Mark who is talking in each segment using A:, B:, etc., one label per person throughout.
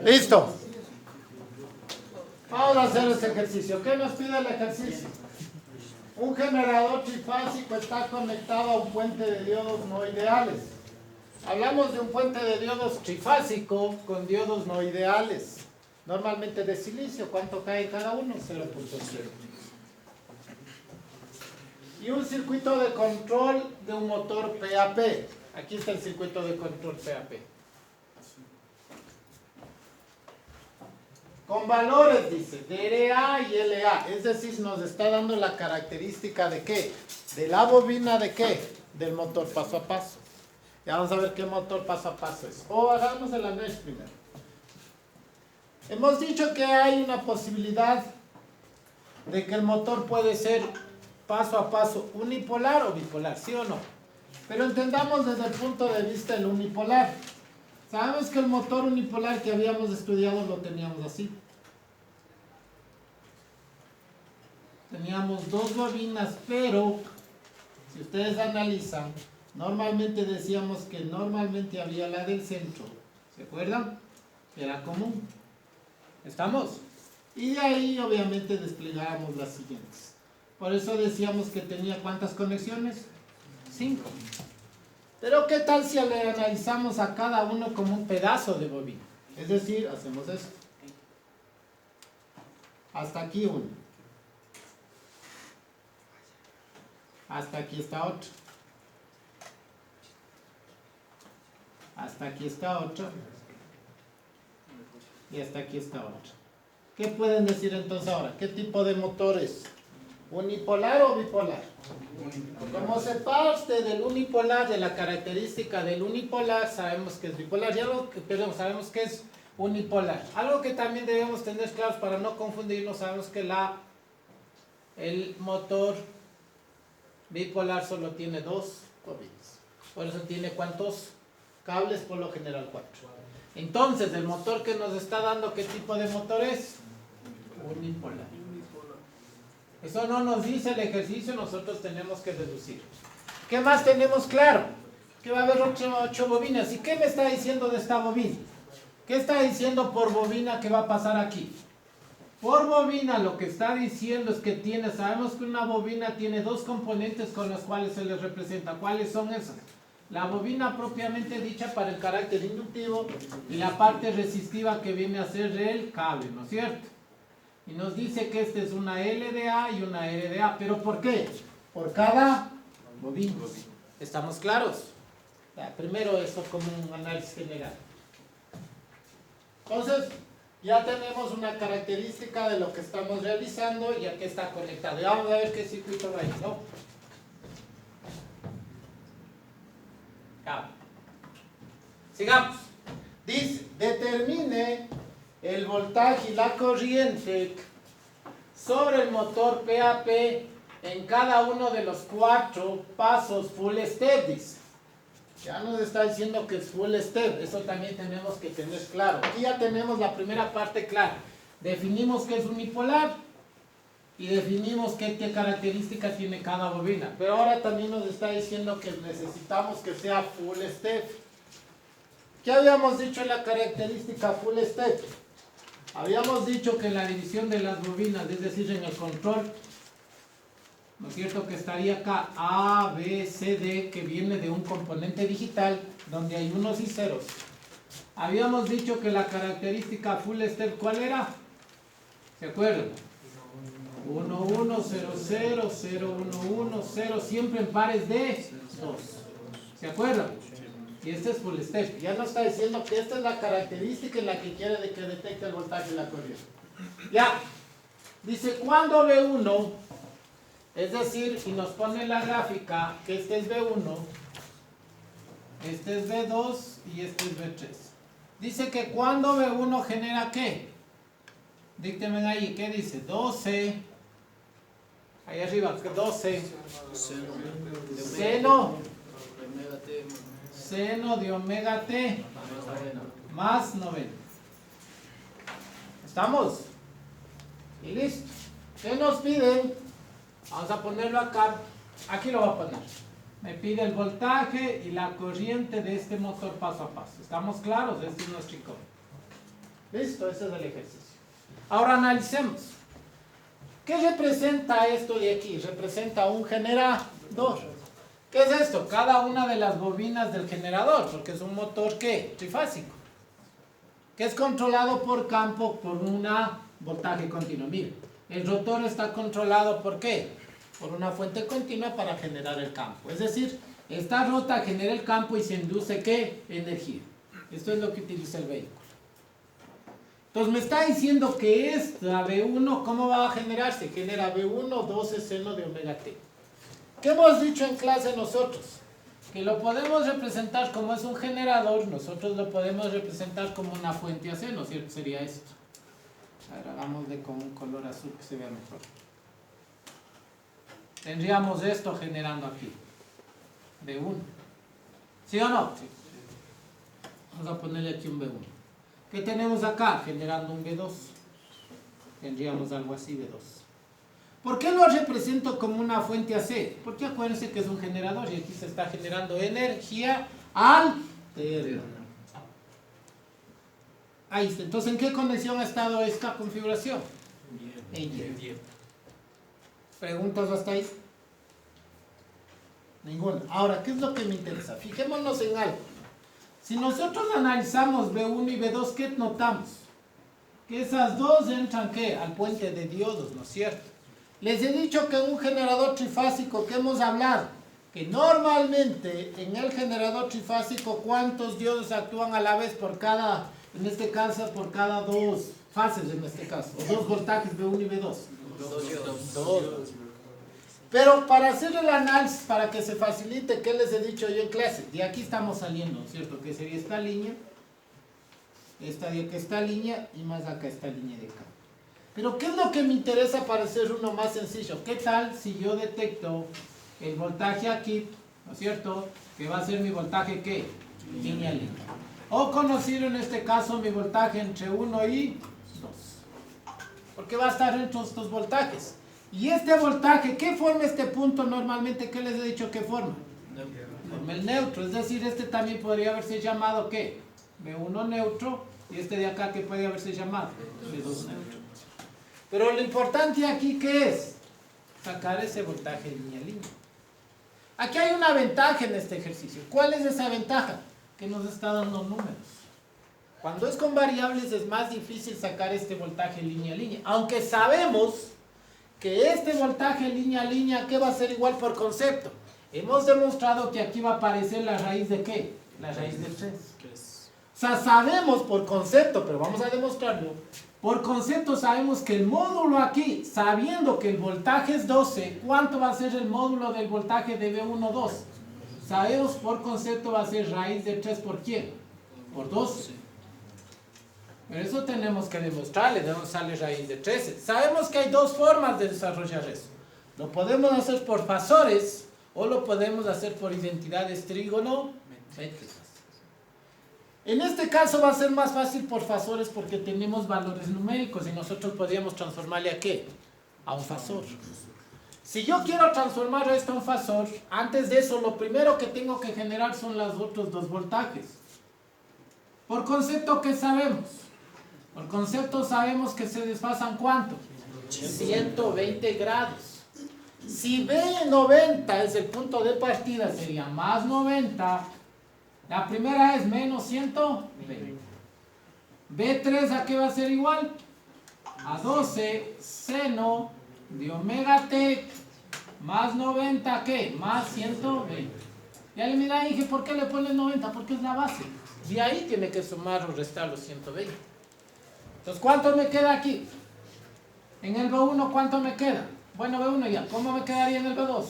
A: Listo. Vamos a hacer ese ejercicio. ¿Qué nos pide el ejercicio? Un generador trifásico está conectado a un puente de diodos no ideales. Hablamos de un puente de diodos trifásico con diodos no ideales. Normalmente de silicio. ¿Cuánto cae cada uno? 0.0. Y un circuito de control de un motor PAP. Aquí está el circuito de control PAP. Con valores, dice, de RA y LA. Es decir, nos está dando la característica de qué. De la bobina de qué. Del motor paso a paso. Ya vamos a ver qué motor paso a paso es. O hagamos el análisis primero. Hemos dicho que hay una posibilidad de que el motor puede ser paso a paso unipolar o bipolar, ¿sí o no? Pero entendamos desde el punto de vista del unipolar. Sabemos que el motor unipolar que habíamos estudiado lo teníamos así. Teníamos dos bobinas, pero si ustedes analizan, normalmente decíamos que normalmente había la del centro. ¿Se acuerdan? Era común. ¿Estamos? Y de ahí obviamente desplegábamos las siguientes. Por eso decíamos que tenía ¿cuántas conexiones? 5. Pero ¿qué tal si le analizamos a cada uno como un pedazo de bobina? Es decir, hacemos esto. Hasta aquí uno. Hasta aquí está otro. Hasta aquí está otro. Y hasta aquí está otro. ¿Qué pueden decir entonces ahora? ¿Qué tipo de motor es? ¿Unipolar o bipolar? Como se parte del unipolar, de la característica del unipolar, sabemos que es bipolar. Sabemos que es unipolar. Algo que también debemos tener claros para no confundirnos, sabemos que el motor bipolar solo tiene 2 bobinas. Por eso tiene ¿cuántos cables? Por lo general 4. Entonces, el motor que nos está dando, ¿qué tipo de motor es? Unipolar. Eso no nos dice el ejercicio, nosotros tenemos que deducir. ¿Qué más tenemos claro? Que va a haber 8 bobinas. ¿Y qué me está diciendo de esta bobina? ¿Qué está diciendo por bobina que va a pasar aquí? Por bobina lo que está diciendo es que sabemos que una bobina tiene 2 componentes con los cuales se les representa. ¿Cuáles son esas? La bobina propiamente dicha para el carácter inductivo y la parte resistiva que viene a ser el cable, ¿no es cierto? Y nos dice que esta es una LDA y una RDA. ¿Pero por qué? Por cada bobina. ¿Estamos claros? Primero eso como un análisis general. Entonces, ya tenemos una característica de lo que estamos realizando y a qué está conectado. Y vamos a ver qué circuito va ahí, ¿no? Sigamos. Dice, determine el voltaje y la corriente sobre el motor PAP en cada uno de los 4 pasos full step, dice. Ya nos está diciendo que es full step, eso también tenemos que tener claro. Aquí ya tenemos la primera parte clara. Definimos qué es unipolar y definimos qué características tiene cada bobina. Pero ahora también nos está diciendo que necesitamos que sea full step. ¿Qué habíamos dicho en la característica full step? Habíamos dicho que la división de las bobinas, es decir, en el control, ¿no es cierto? Que estaría acá A, B, C, D, que viene de un componente digital donde hay unos y ceros. Habíamos dicho que la característica full step, ¿cuál era? ¿Se acuerdan? 1, 1, 0, 0, 0, 1, 1, 0, siempre en pares de 2. ¿Se acuerdan? Y este es full step. Ya nos está diciendo que esta es la característica en la que quiere que detecte el voltaje y la corriente. Ya. Dice, cuando B1, es decir, y nos pone la gráfica que este es B1, este es B2 y este es B3. Dice que cuando B1 genera ¿qué? Díctenme ahí, ¿qué dice? 12. Ahí arriba, 12. Seno de omega t más 90. ¿Estamos? Y listo. ¿Qué nos piden? Vamos a ponerlo acá. Aquí lo voy a poner. Me pide el voltaje y la corriente de este motor paso a paso. ¿Estamos claros? Este es nuestro incómodo. Listo, ese es el ejercicio. Ahora analicemos. ¿Qué representa esto de aquí? Representa un generador. ¿Qué es esto? Cada una de las bobinas del generador, porque es un motor, ¿qué? Trifásico. Que es controlado por campo por un voltaje continuo. Miren, el rotor está controlado ¿por qué? Por una fuente continua para generar el campo. Es decir, esta rota genera el campo y se induce ¿qué? Energía. Esto es lo que utiliza el vehículo. Entonces me está diciendo que esta V1, ¿cómo va a generarse? Genera V1 12 seno de omega t. ¿Qué hemos dicho en clase nosotros? Que lo podemos representar como es un generador, nosotros lo podemos representar como una fuente AC, ¿no es cierto? Sería esto. A ver, hagámosle con un color azul que se vea mejor. Tendríamos esto generando aquí. V1. ¿Sí o no? Sí. Vamos a ponerle aquí un V1. ¿Qué tenemos acá? Generando un V2. Tendríamos algo así, V2. ¿Por qué lo represento como una fuente AC? Porque acuérdense que es un generador y aquí se está generando energía alterna. Ahí está. Entonces, ¿en qué conexión ha estado esta configuración? En Y. ¿Preguntas hasta ahí? Ninguna. Ahora, ¿qué es lo que me interesa? Fijémonos en algo. Si nosotros analizamos V1 y V2, ¿qué notamos? Que esas dos entran, ¿qué? Al puente de diodos, ¿no es cierto? Les he dicho que en un generador trifásico que hemos hablado, que normalmente en el generador trifásico, ¿cuántos diodos actúan a la vez por cada, en este caso, por cada dos fases en este caso? O dos voltajes V1 y V2. Dos. Pero para hacer el análisis, para que se facilite, ¿qué les he dicho yo en clase? De aquí estamos saliendo, ¿no es cierto? Que sería esta línea, esta de acá, esta línea, y más acá esta línea de acá. Pero ¿qué es lo que me interesa para hacer uno más sencillo? ¿Qué tal si yo detecto el voltaje aquí, ¿no es cierto? Que va a ser mi voltaje, ¿qué? Línea a línea. O conocido en este caso mi voltaje entre 1 y 2. Porque va a estar entre estos voltajes. Y este voltaje, ¿qué forma este punto normalmente? ¿Qué les he dicho que forma? Forma el neutro. Es decir, este también podría haberse llamado, ¿qué? V1 neutro. Y este de acá, ¿qué puede haberse llamado? V2 neutro. Pero lo importante aquí, ¿qué es? Sacar ese voltaje línea a línea. Aquí hay una ventaja en este ejercicio. ¿Cuál es esa ventaja? Que nos está dando números. Cuando es con variables es más difícil sacar este voltaje línea a línea. Aunque sabemos que este voltaje línea a línea, ¿qué va a ser igual por concepto? Hemos demostrado que aquí va a aparecer la raíz de ¿qué? La raíz de 3. O sea, sabemos por concepto, pero vamos a demostrarlo. Por concepto sabemos que el módulo aquí, sabiendo que el voltaje es 12, ¿cuánto va a ser el módulo del voltaje de V1, 2? Sabemos por concepto va a ser raíz de 3 ¿por quién? Por 12. Pero eso tenemos que demostrarle, de dónde sale raíz de 13. Sabemos que hay dos formas de desarrollar eso. Lo podemos hacer por fasores o lo podemos hacer por identidades trigonométricas. En este caso va a ser más fácil por fasores porque tenemos valores numéricos y nosotros podríamos transformarle a ¿qué? A un fasor. Si yo quiero transformar esto a un fasor, antes de eso lo primero que tengo que generar son los otros dos voltajes. Por concepto, ¿qué sabemos? Por concepto sabemos que se desfasan ¿cuánto? 120 grados. Si B90 es el punto de partida, sería más 90. La primera es menos 120. B3 ¿a qué va a ser igual? A 12 seno de omega t más 90, ¿qué? Más 120. Ya le mira, dije, ¿por qué le pones 90? Porque es la base. De ahí tiene que sumar o restar los 120. Entonces, ¿cuánto me queda aquí? En el B1, ¿cuánto me queda? Bueno, B1 ya. ¿Cómo me quedaría en el B2?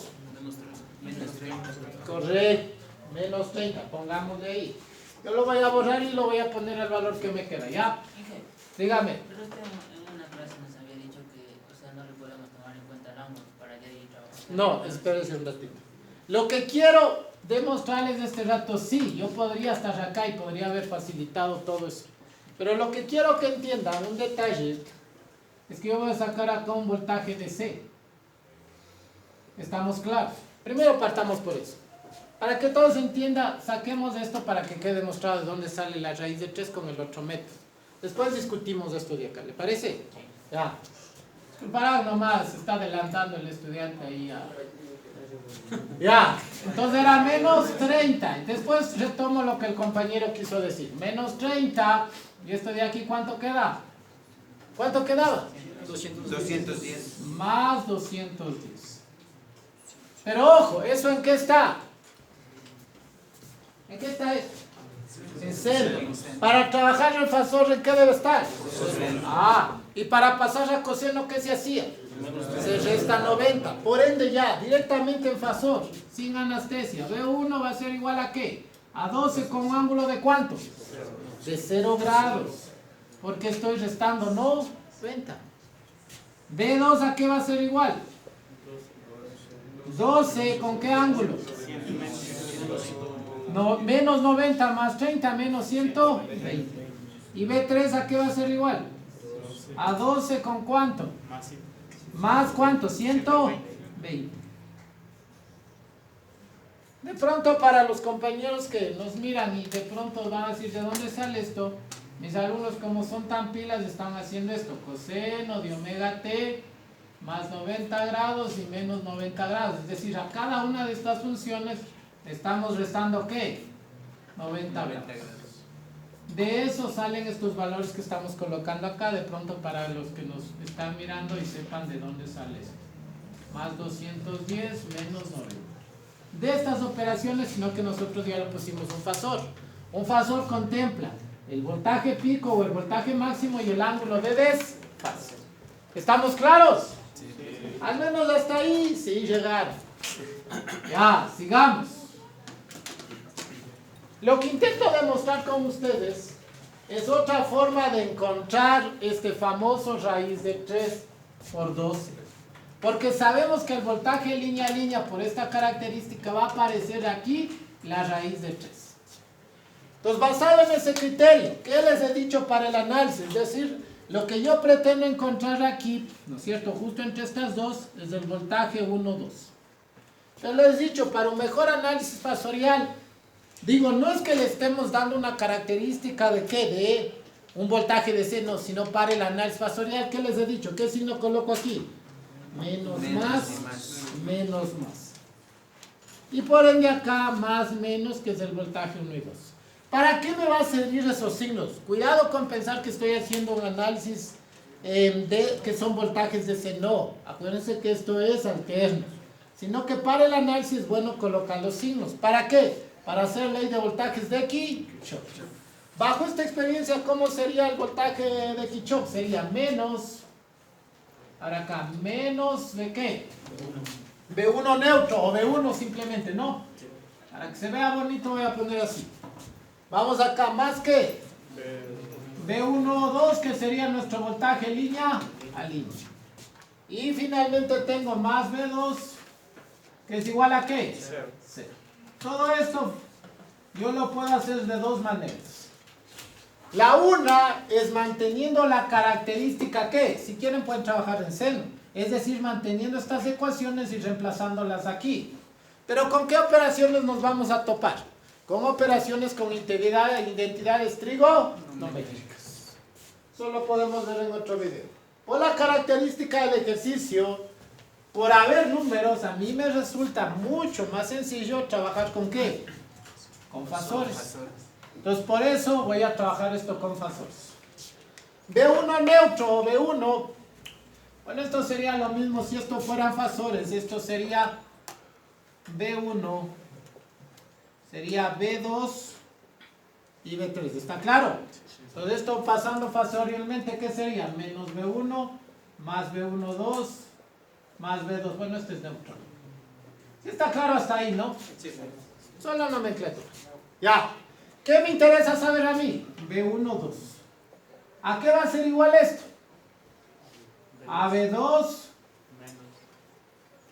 A: Menos 30. Correcto. Menos 30. Pongámosle ahí. Yo lo voy a borrar y lo voy a poner el valor que me queda. ¿Ya? Dígame.
B: Pero usted en una clase nos había dicho que, o sea, no le podemos tomar en cuenta el ángulo para ya ir trabajando.
A: No, espérese un ratito. Lo que quiero demostrarles este rato, sí, yo podría estar acá y podría haber facilitado todo eso. Pero lo que quiero que entiendan, un detalle, es que yo voy a sacar acá un voltaje de C. ¿Estamos claros? Primero partamos por eso. Para que todos entiendan, saquemos esto para que quede demostrado de dónde sale la raíz de 3 con el otro método. Después discutimos esto de acá, ¿le parece? Ya. Disculparán nomás, se está adelantando el estudiante ahí. Ya, entonces era menos 30. Después retomo lo que el compañero quiso decir. Menos 30. ¿Y esto de aquí cuánto queda? ¿Cuánto quedaba?
C: 210.
A: Más 210. Pero ojo, ¿eso en qué está? ¿En qué está esto? En cero. Para trabajar el fasor, ¿en qué debe estar? Y para pasar a coseno, ¿qué se hacía? Se resta 90. Por ende ya, directamente en fasor, sin anestesia. B1 va a ser igual a ¿qué? A 12 con un ángulo de ¿cuánto? De 0 grados. Porque estoy restando 90. B2 ¿a qué va a ser igual? 12 con ¿qué ángulo? No, menos 90 más 30 menos 120. ¿Y B3 a qué va a ser igual? A 12 con ¿cuánto? Más ¿cuánto? 120. De pronto para los compañeros que nos miran y de pronto van a decir ¿de dónde sale esto? Mis alumnos como son tan pilas están haciendo esto. Coseno de omega t más 90 grados y menos 90 grados. Es decir, a cada una de estas funciones estamos restando ¿qué? 90 grados. De eso salen estos valores que estamos colocando acá, de pronto para los que nos están mirando y sepan de dónde sale esto. Más 210 menos 90. De estas operaciones, sino que nosotros ya le pusimos un fasor. Un fasor contempla el voltaje pico o el voltaje máximo y el ángulo de desfase. ¿Estamos claros? Sí. Al menos hasta ahí, sin llegar. Ya, sigamos. Lo que intento demostrar con ustedes es otra forma de encontrar este famoso raíz de 3 por 12. Porque sabemos que el voltaje línea a línea por esta característica va a aparecer aquí la raíz de 3. Entonces, basado en ese criterio, ¿qué les he dicho para el análisis? Es decir, lo que yo pretendo encontrar aquí, ¿no es cierto? Justo entre estas dos es el voltaje 1, 2. Entonces, les he dicho, para un mejor análisis fasorial, digo, no es que le estemos dando una característica de ¿qué? De un voltaje de C, no, sino para el análisis fasorial. ¿Qué les he dicho? ¿Qué signo coloco aquí? Menos más, menos más. Y por ende acá, más, menos, que es el voltaje 1 y 2. ¿Para qué me va a servir esos signos? Cuidado con pensar que estoy haciendo un análisis de que son voltajes de C. No, acuérdense que esto es alterno. Sino que para el análisis es bueno colocar los signos. ¿Para qué? Para hacer ley de voltajes de Kirchhoff. Bajo esta experiencia, ¿cómo sería el voltaje de Kirchhoff? Sería menos, ahora acá, menos ¿de qué? B1 neutro o B1 simplemente, ¿no? Para que se vea bonito voy a poner así. Vamos acá, más que B1 2, que sería nuestro voltaje línea a línea. Y finalmente tengo más B2, que es igual a ¿qué? 0. Todo esto yo lo puedo hacer de dos maneras. La una es manteniendo la característica que, si quieren pueden trabajar en seno, es decir, manteniendo estas ecuaciones y reemplazándolas aquí. Pero ¿con qué operaciones nos vamos a topar? Con operaciones con identidades trigonométricas. Eso lo podemos ver en otro video. Por la característica del ejercicio, por haber números, a mí me resulta mucho más sencillo trabajar con ¿qué? Con fasores. Entonces, por eso voy a trabajar esto con fasores. B1 neutro o B1, bueno, esto sería lo mismo si esto fueran fasores. Esto sería B1, sería B2 y B3. ¿Está claro? Entonces, esto pasando fasorialmente, ¿qué sería? Menos B1 más B1, 2 más B2. Bueno, este es neutro. ¿Sí está claro hasta ahí, no? Sí. Solo nomenclatura. Ya. ¿Qué me interesa saber a mí? B1, 2. ¿A qué va a ser igual esto? A B2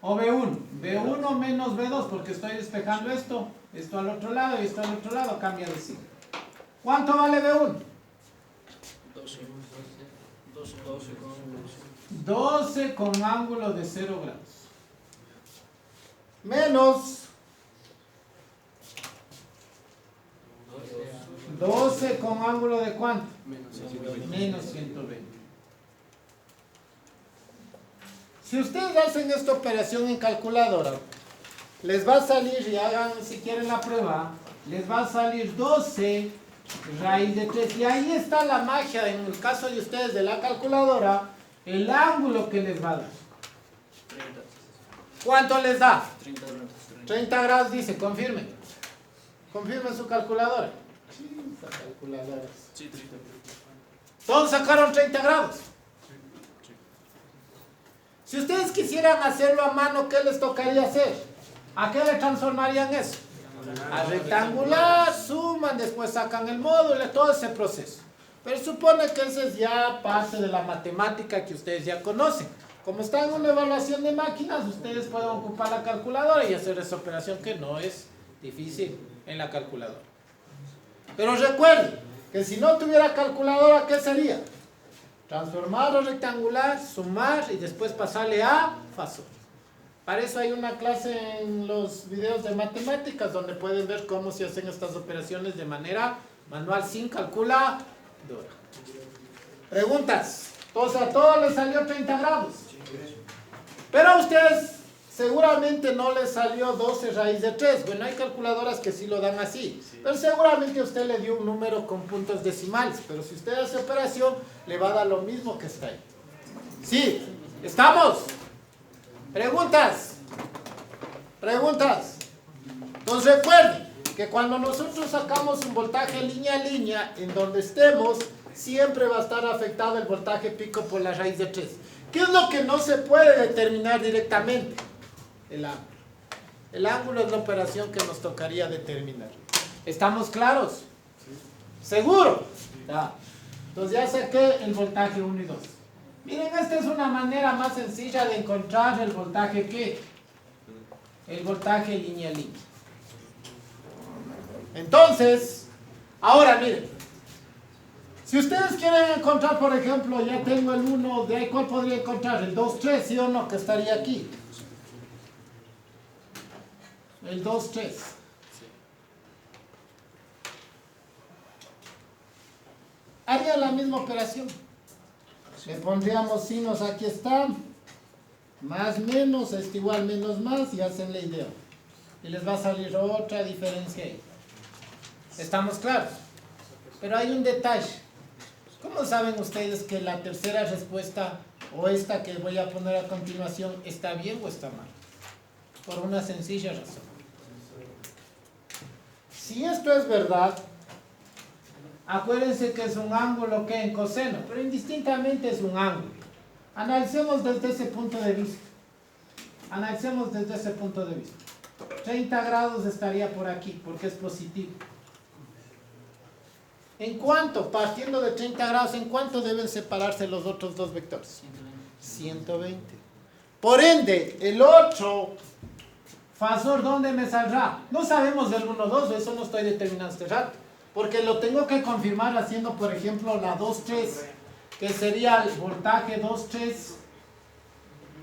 A: o B1. B1 menos B2, porque estoy despejando esto al otro lado y esto al otro lado, cambia de signo. ¿Cuánto vale B1? 12 con ángulo de 0 grados. Menos 12 con ángulo de cuánto?
C: Menos 120.
A: Menos 120. Si ustedes hacen esta operación en calculadora, les va a salir, y hagan si quieren la prueba, les va a salir 12 raíz de 3. Y ahí está la magia, en el caso de ustedes de la calculadora, el ángulo que les va a dar.
B: 30.
A: ¿Cuánto les da?
B: 30 grados.
A: 30 grados, dice, confirmen. Confirmen su calculadora. Sí, esa calculadora.
C: Sí, 30.
A: Todos sacaron 30 grados. Si ustedes quisieran hacerlo a mano, ¿qué les tocaría hacer? ¿A qué le transformarían eso? A rectangular, suman, después sacan el módulo, todo ese proceso. Pero supone que esa es ya parte de la matemática que ustedes ya conocen. Como está en una evaluación de máquinas, ustedes pueden ocupar la calculadora y hacer esa operación que no es difícil en la calculadora. Pero recuerden que si no tuviera calculadora, ¿qué sería? Transformar lo rectangular, sumar y después pasarle a fasor. Para eso hay una clase en los videos de matemáticas donde pueden ver cómo se hacen estas operaciones de manera manual sin calculadora. Preguntas. Entonces a todos les salió 30 grados. Pero a ustedes seguramente no les salió 12 raíz de 3. Bueno, hay calculadoras que sí lo dan así. Pero seguramente usted le dio un número con puntos decimales. Pero si usted hace operación, le va a dar lo mismo que está ahí. ¿Sí? ¿Estamos? ¿Preguntas? ¿Preguntas? Entonces recuerden que cuando nosotros sacamos un voltaje línea a línea, en donde estemos, siempre va a estar afectado el voltaje pico por la raíz de 3. ¿Qué es lo que no se puede determinar directamente? El ángulo. El ángulo es la operación que nos tocaría determinar. ¿Estamos claros? ¿Seguro? Ya. Entonces ya saqué el voltaje 1 y 2. Miren, esta es una manera más sencilla de encontrar el voltaje ¿qué? El voltaje línea a línea. Entonces, ahora miren. Si ustedes quieren encontrar, por ejemplo, ya tengo el 1, de ahí ¿cuál podría encontrar? El 2, 3, ¿sí o no? Que estaría aquí. El 2, 3. Haría la misma operación. Le pondríamos signos, aquí está. Más, menos, es igual, menos, más, y hacen la idea. Y les va a salir otra diferencia ahí. ¿Estamos claros? Pero hay un detalle. ¿Cómo saben ustedes que la tercera respuesta, o esta que voy a poner a continuación, está bien o está mal? Por una sencilla razón. Si esto es verdad, acuérdense que es un ángulo que en coseno, pero indistintamente es un ángulo. Analicemos desde ese punto de vista. Analicemos desde ese punto de vista. 30 grados estaría por aquí, porque es positivo. ¿En cuánto? Partiendo de 30 grados, ¿en cuánto deben separarse los otros dos vectores? 120. Por ende, el 8, fasor, ¿dónde me saldrá? No sabemos del 1, 2, eso no estoy determinando este rato. Porque lo tengo que confirmar haciendo, por ejemplo, la 2, 3, que sería el voltaje 2, 3,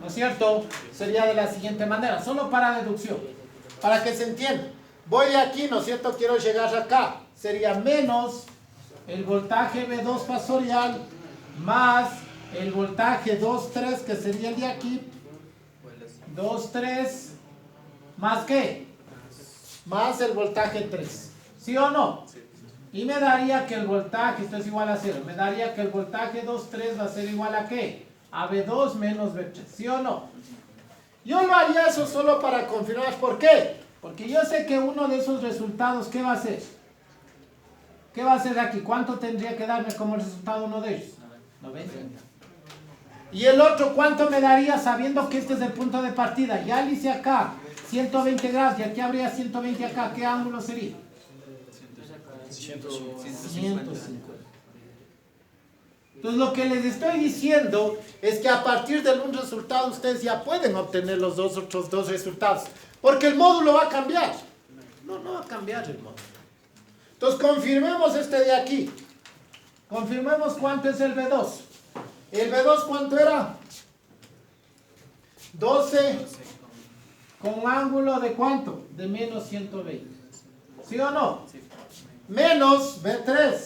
A: ¿no es cierto? Sería de la siguiente manera, solo para deducción, para que se entienda. Voy aquí, ¿no es cierto? Quiero llegar acá. Sería menos el voltaje V2 fasorial más el voltaje 2, 3, que sería el de aquí. 2, 3, ¿más qué? Más el voltaje 3. ¿Sí o no? Y me daría que el voltaje, esto es igual a 0, me daría que el voltaje 2, 3 va a ser igual a ¿qué? A V2 menos V3, ¿sí o no? Yo lo haría eso solo para confirmar. ¿Por qué? Porque yo sé que uno de esos resultados, ¿qué va a ser? ¿Qué va a ser aquí? ¿Cuánto tendría que darme como resultado uno de ellos? 90. Y el otro, ¿cuánto me daría sabiendo que este es el punto de partida? Ya le hice acá 120 grados y aquí habría 120 acá. ¿Qué ángulo sería? 150. Entonces lo que les estoy diciendo es que a partir de un resultado ustedes ya pueden obtener los otros dos resultados. Porque el módulo va a cambiar. No va a cambiar el módulo. Entonces confirmemos este de aquí. Confirmemos cuánto es el V2. ¿El V2 cuánto era? 12 con ángulo de cuánto? De menos 120. ¿Sí o no? menos B3,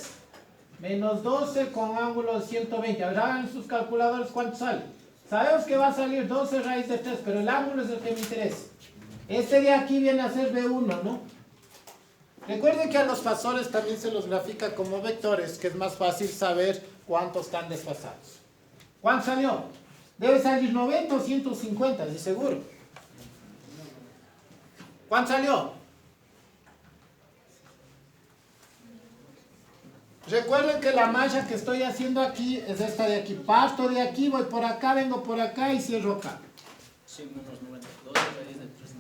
A: menos 12 con ángulo 120. Ahora hagan sus calculadores cuánto sale. Sabemos que va a salir 12 raíz de 3, pero el ángulo es el que me interesa. Este de aquí viene a ser B1, ¿no? Recuerden que a los fasores también se los grafica como vectores, que es más fácil saber cuántos están desfasados. ¿Cuánto salió? Debe salir 90 o 150, de seguro. ¿Cuánto salió? Recuerden que la malla que estoy haciendo aquí es esta de aquí. Parto de aquí, voy por acá, vengo por acá y cierro acá.
D: Sí, menos 90. 12 raíz de 3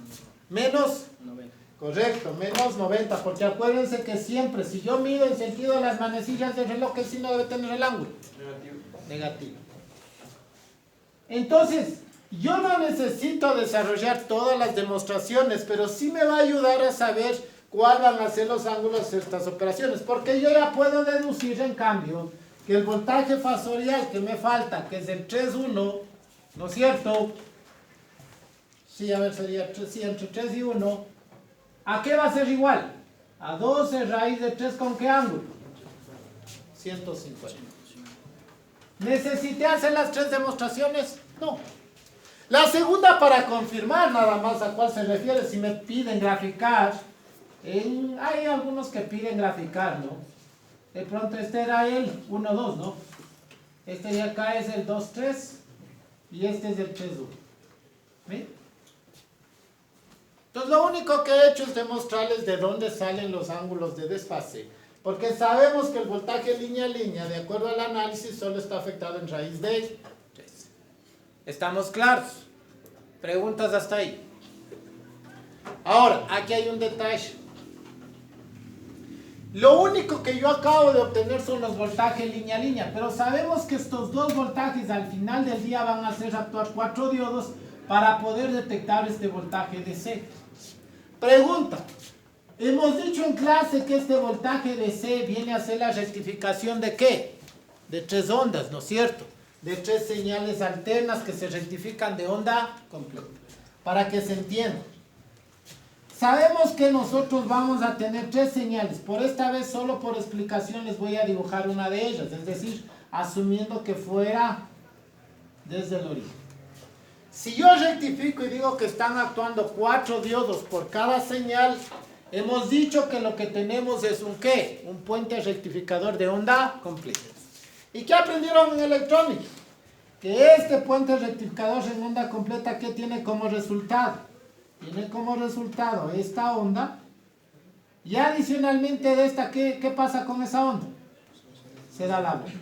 A: Menos,
D: 90.
A: correcto, menos 90, porque acuérdense que siempre, si yo mido en sentido de las manecillas del reloj, el signo debe tener el ángulo. Negativo. Entonces, yo no necesito desarrollar todas las demostraciones, pero sí me va a ayudar a saber cuál van a ser los ángulos de estas operaciones, porque yo ya puedo deducir, en cambio, que el voltaje fasorial que me falta, que es el 3,1, ¿no es cierto? Sí, a ver, sería sí, entre 3 y 1. ¿A qué va a ser igual? A 12 raíz de 3, ¿con qué ángulo? 150. ¿Necesité hacer las 3 demostraciones? No. La segunda para confirmar nada más a cuál se refiere, si me piden graficar. Hay algunos que piden graficar, ¿no? De pronto este era el 1, 2, ¿no? Este de acá es el 2, 3 y este es el 3, 1. ¿Ven? Entonces lo único que he hecho es demostrarles de dónde salen los ángulos de desfase. Porque sabemos que el voltaje línea a línea, de acuerdo al análisis, solo está afectado en raíz de 3. ¿Estamos claros? Preguntas hasta ahí. Ahora, aquí hay un detalle. Lo único que yo acabo de obtener son los voltajes línea a línea, pero sabemos que estos dos voltajes al final del día van a hacer actuar 4 diodos para poder detectar este voltaje DC. Pregunta. Hemos dicho en clase que este voltaje DC viene a ser la rectificación ¿de qué? De 3 ondas, ¿no es cierto? De 3 señales alternas que se rectifican de onda completa. Para que se entienda. Sabemos que nosotros vamos a tener 3 señales. Por esta vez, solo por explicación, les voy a dibujar una de ellas. Es decir, asumiendo que fuera desde el origen. Si yo rectifico y digo que están actuando 4 diodos por cada señal, hemos dicho que lo que tenemos es un ¿qué? Un puente rectificador de onda completa. ¿Y qué aprendieron en electrónica? Que este puente rectificador en onda completa, ¿qué tiene como resultado? Tiene como resultado esta onda. Y adicionalmente de esta, ¿qué pasa con esa onda? Se da la vuelta.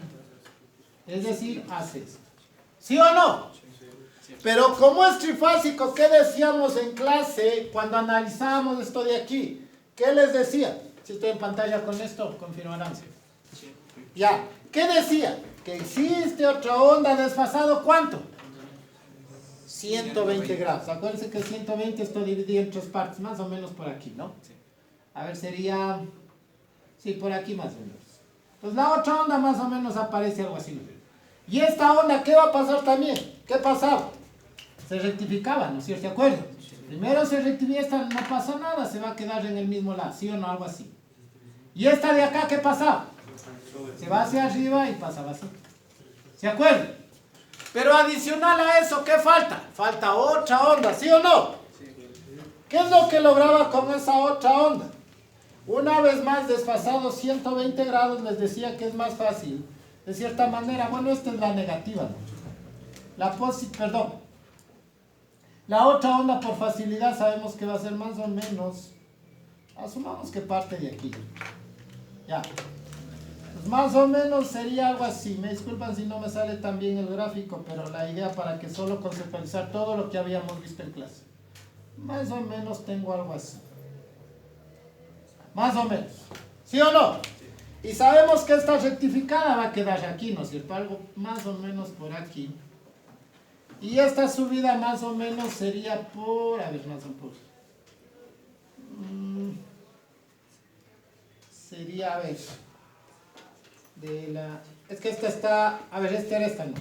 A: Es decir, hace esto. ¿Sí o no? Pero como es trifásico, ¿qué decíamos en clase cuando analizábamos esto de aquí? ¿Qué les decía? Si estoy en pantalla con esto, confirmarán. Ya. ¿Qué decía? Que existe otra onda desfasado, ¿cuánto? 120 grados. Acuérdense que 120 esto dividido en 3 partes, más o menos por aquí, ¿no? A ver, sería... Sí, por aquí más o menos. Pues la otra onda más o menos aparece algo así. Y esta onda, ¿qué va a pasar también? ¿Qué pasaba? Se rectificaba, ¿no es cierto? ¿De acuerdo? Primero se rectifica, esta no pasa nada, se va a quedar en el mismo lado, ¿sí o no? Algo así. Y esta de acá, ¿qué pasaba? Se va hacia arriba y pasaba así. ¿Se acuerdan? Pero adicional a eso, ¿qué falta? Falta otra onda, ¿sí o no? ¿Qué es lo que lograba con esa otra onda? Una vez más, desfasado 120 grados, les decía que es más fácil. De cierta manera, bueno, esta es la negativa, ¿no? La otra onda, por facilidad, sabemos que va a ser más o menos, asumamos que parte de aquí. Ya. Pues más o menos sería algo así. Me disculpan si no me sale tan bien el gráfico, pero la idea para que solo conceptualizar todo lo que habíamos visto en clase. Más o menos tengo algo así. Más o menos. ¿Sí o no? Y sabemos que esta rectificada va a quedar aquí, ¿no es cierto? Algo más o menos por aquí. Y esta subida más o menos sería por... A ver, más o menos. Sería, a ver... Es que esta está... A ver, esta era esta, ¿no?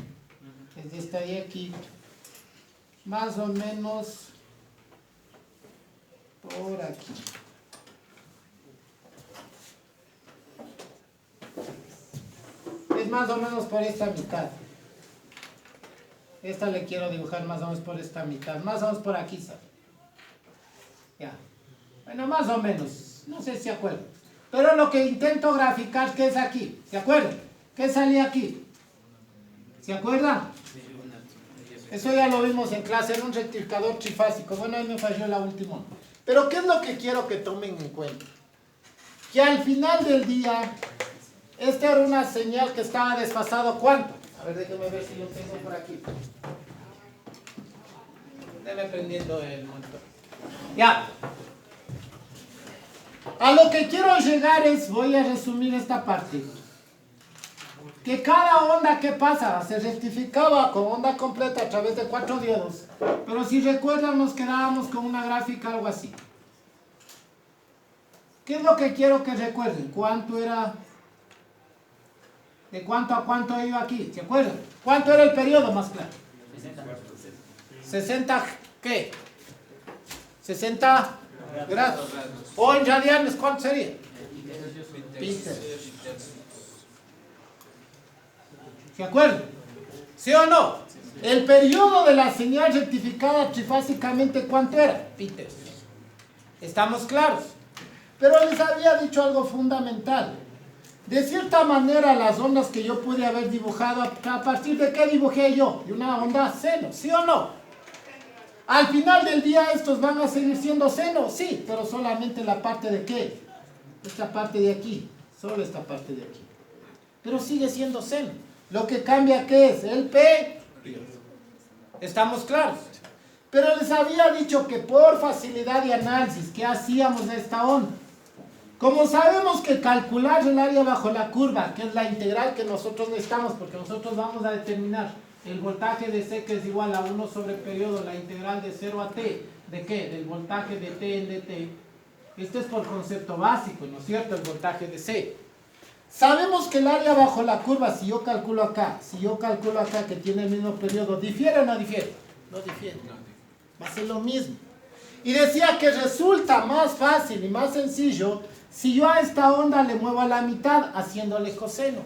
A: Es de esta de aquí. Más o menos... Por aquí. más o menos por esta mitad. Esta le quiero dibujar más o menos por esta mitad. Más o menos por aquí sale. Ya. Bueno, más o menos. No sé si se acuerdan. Pero lo que intento graficar, ¿qué es aquí? ¿Se acuerdan? ¿Qué salía aquí? ¿Se acuerdan? Eso ya lo vimos en clase, en un rectificador trifásico. Bueno, ahí me falló la última. Pero ¿qué es lo que quiero que tomen en cuenta? Que al final del día, esta era una señal que estaba desfasado. ¿Cuánto? A ver, déjenme ver si lo tengo por aquí. Déjenme prendiendo el monitor. Ya. A lo que quiero llegar es, voy a resumir esta parte. Que cada onda que pasa se rectificaba con onda completa a través de 4 diodos. Pero si recuerdan, nos quedábamos con una gráfica algo así. ¿Qué es lo que quiero que recuerden? ¿Cuánto era? ¿De cuánto a cuánto iba aquí? ¿Se acuerdan? ¿Cuánto era el periodo más claro? 60 ¿qué? 60 grados. O en radianes, ¿cuánto sería? Píxeles. ¿Se acuerdan? ¿Sí o no? El periodo de la señal rectificada trifásicamente, ¿cuánto era? Píxeles. ¿Estamos claros? Pero les había dicho algo fundamental. De cierta manera, las ondas que yo pude haber dibujado, ¿a partir de qué dibujé yo? De una onda seno, ¿sí o no? Al final del día, estos van a seguir siendo seno, sí, pero solamente la parte de qué? Esta parte de aquí, solo esta parte de aquí. Pero sigue siendo seno. Lo que cambia, ¿qué es? El periodo. ¿Estamos claros? Pero les había dicho que por facilidad de análisis, ¿qué hacíamos de esta onda? Como sabemos que calcular el área bajo la curva, que es la integral que nosotros necesitamos, porque nosotros vamos a determinar el voltaje de C, que es igual a 1 sobre el periodo, la integral de 0 a T, ¿de qué? Del voltaje de T en dt. Este es por concepto básico, ¿no es cierto? El voltaje de C. Sabemos que el área bajo la curva, si yo calculo acá, que tiene el mismo periodo, ¿difiere o no difiere? No difiere. Va a ser lo mismo. Y decía que resulta más fácil y más sencillo si yo a esta onda le muevo a la mitad haciéndole coseno.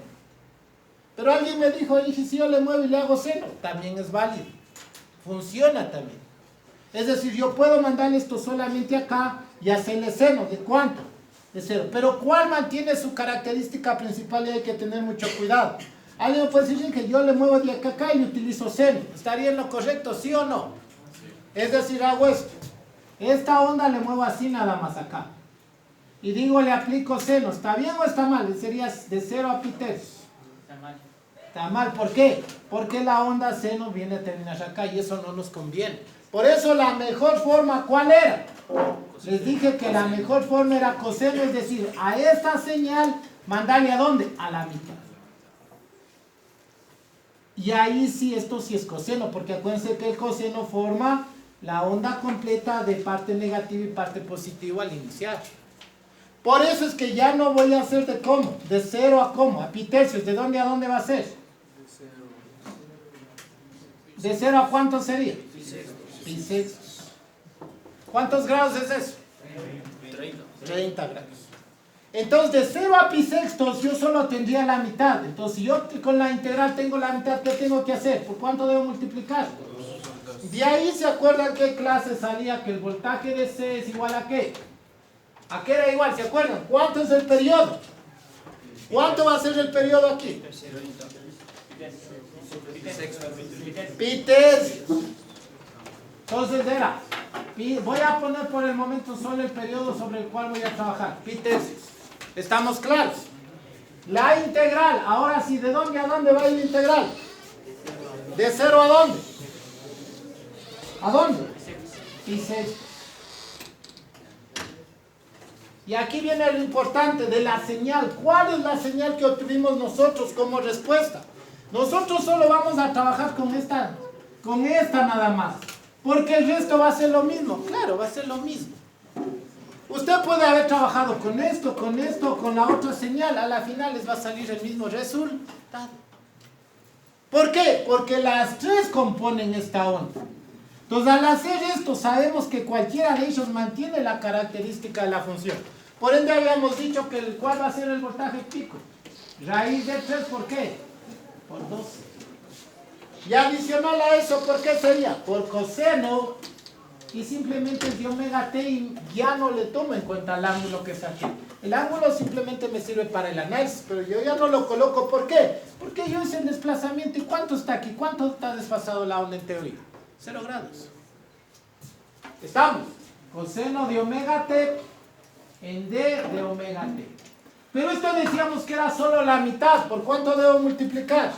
A: Pero alguien me dijo, y si yo le muevo y le hago seno, también es válido. Funciona también. Es decir, yo puedo mandarle esto solamente acá y hacerle seno. ¿De cuánto? De 0. Pero ¿cuál mantiene su característica principal y hay que tener mucho cuidado? Alguien me puede decir que yo le muevo de acá a acá y utilizo seno. ¿Estaría en lo correcto, sí o no? Es decir, hago esto. Esta onda le muevo así nada más acá. Y digo, le aplico seno. ¿Está bien o está mal? Sería de 0 a pi tercios.
B: Está mal.
A: Está mal. ¿Por qué? Porque la onda seno viene a terminar acá y eso no nos conviene. Por eso la mejor forma, ¿cuál era? Les dije que la mejor forma era coseno, es decir, a esta señal, mandarle ¿a dónde? A la mitad. Y ahí sí, esto sí es coseno, porque acuérdense que el coseno forma la onda completa de parte negativa y parte positiva al iniciar. Por eso es que ya no voy a hacer de cómo, de 0 a cómo, a pi tercios. ¿De dónde a dónde va a ser? ¿De 0 a cuánto sería? Pi sextos. ¿Cuántos grados es eso? 30 grados. Entonces, de 0 a pi sextos yo solo tendría la mitad. Entonces, si yo con la integral tengo la mitad, ¿qué tengo que hacer? ¿Por cuánto debo multiplicar? De ahí se acuerdan qué clase salía que el voltaje de C es igual a qué. ¿A qué era igual? ¿Se acuerdan? ¿Cuánto es el periodo? ¿Cuánto va a ser el periodo aquí? Pi tercios. Entonces era, voy a poner por el momento solo el periodo sobre el cual voy a trabajar. Pi tercios. ¿Estamos claros? La integral, ahora sí, ¿de dónde a dónde va a ir la integral? ¿De 0 a dónde? ¿A dónde? Pi sextos. Y aquí viene lo importante de la señal. ¿Cuál es la señal que obtuvimos nosotros como respuesta? Nosotros solo vamos a trabajar con esta nada más. Porque el resto va a ser lo mismo. Claro, va a ser lo mismo. Usted puede haber trabajado con esto, con la otra señal. A la final les va a salir el mismo resultado. ¿Por qué? Porque las tres componen esta onda. Entonces, al hacer esto, sabemos que cualquiera de ellos mantiene la característica de la función. Por ende, habíamos dicho que ¿cuál va a ser el voltaje pico? Raíz de 3, ¿por qué? por 12. Y adicional a eso, ¿por qué sería? Por coseno, y simplemente es de omega t y ya no le tomo en cuenta el ángulo que saqué. El ángulo simplemente me sirve para el análisis, pero yo ya no lo coloco. ¿Por qué? Porque yo hice el desplazamiento. ¿Y cuánto está aquí? ¿Cuánto está desfasado la onda en teoría? 0 grados. Estamos. Coseno de omega t en d de omega t. Pero esto decíamos que era solo la mitad. ¿Por cuánto debo multiplicar?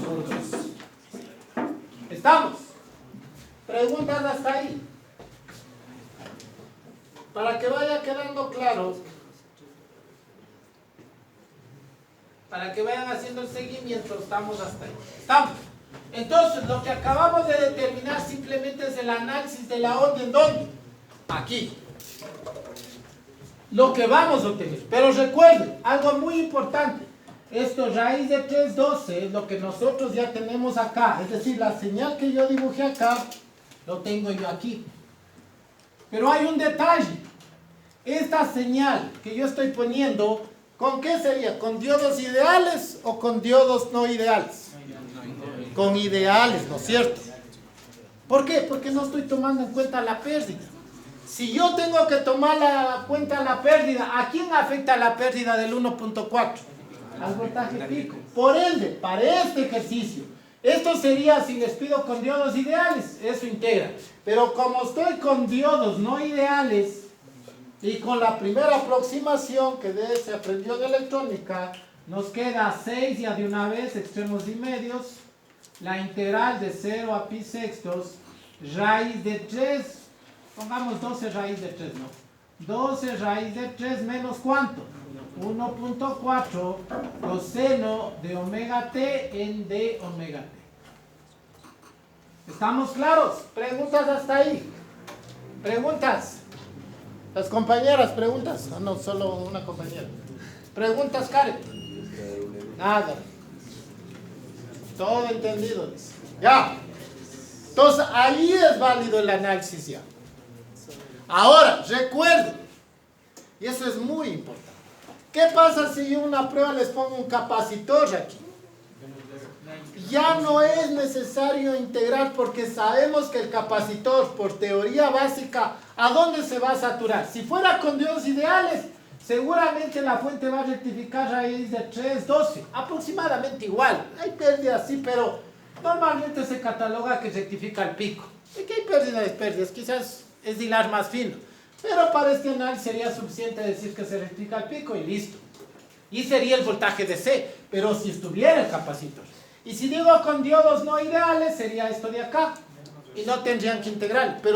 A: Por 2. ¿Estamos? Preguntas hasta ahí. Para que vaya quedando claro, para que vayan haciendo el seguimiento, estamos hasta ahí. ¿Estamos? Entonces, lo que acabamos de determinar simplemente es el análisis de la onda. ¿En dónde? Aquí. Lo que vamos a obtener. Pero recuerden, algo muy importante. Esto raíz de 3,12 es lo que nosotros ya tenemos acá. Es decir, la señal que yo dibujé acá, lo tengo yo aquí. Pero hay un detalle. Esta señal que yo estoy poniendo, ¿con qué sería? ¿Con diodos ideales o con diodos no ideales? Con ideales, ¿no es cierto? ¿Por qué? Porque no estoy tomando en cuenta la pérdida. Si yo tengo que tomar en cuenta la pérdida, ¿a quién afecta la pérdida del 1.4? Al voltaje pico. Por ende, para este ejercicio, esto sería si les pido con diodos ideales, eso integra. Pero como estoy con diodos no ideales, y con la primera aproximación que se aprendió en electrónica, nos queda 6 ya de una vez, extremos y medios, la integral de 0 a pi sextos, raíz de 3, pongamos 12 raíz de 3, ¿no? 12 raíz de 3 menos ¿cuánto? 1.4 coseno de omega t en d omega t. ¿Estamos claros? ¿Preguntas hasta ahí? ¿Preguntas? Las compañeras, preguntas. Ah, no, solo una compañera. ¿Preguntas, Karen? Nada. Todo entendido, dice. Ya. Entonces, ahí es válido el análisis ya. Ahora, recuerden, y eso es muy importante. ¿Qué pasa si yo en una prueba les pongo un capacitor aquí? Ya no es necesario integrar porque sabemos que el capacitor, por teoría básica, ¿a dónde se va a saturar? Si fuera con diodos ideales, seguramente la fuente va a rectificar raíz de 3,12, aproximadamente igual. Hay pérdidas, sí, pero normalmente se cataloga que rectifica el pico. ¿Y qué hay pérdidas? Quizás es hilar más fino. Pero para este análisis sería suficiente decir que se rectifica el pico y listo. Y sería el voltaje de C, pero si estuviera el capacitor. Y si digo con diodos no ideales, sería esto de acá. Y no tendrían que integrar. Pero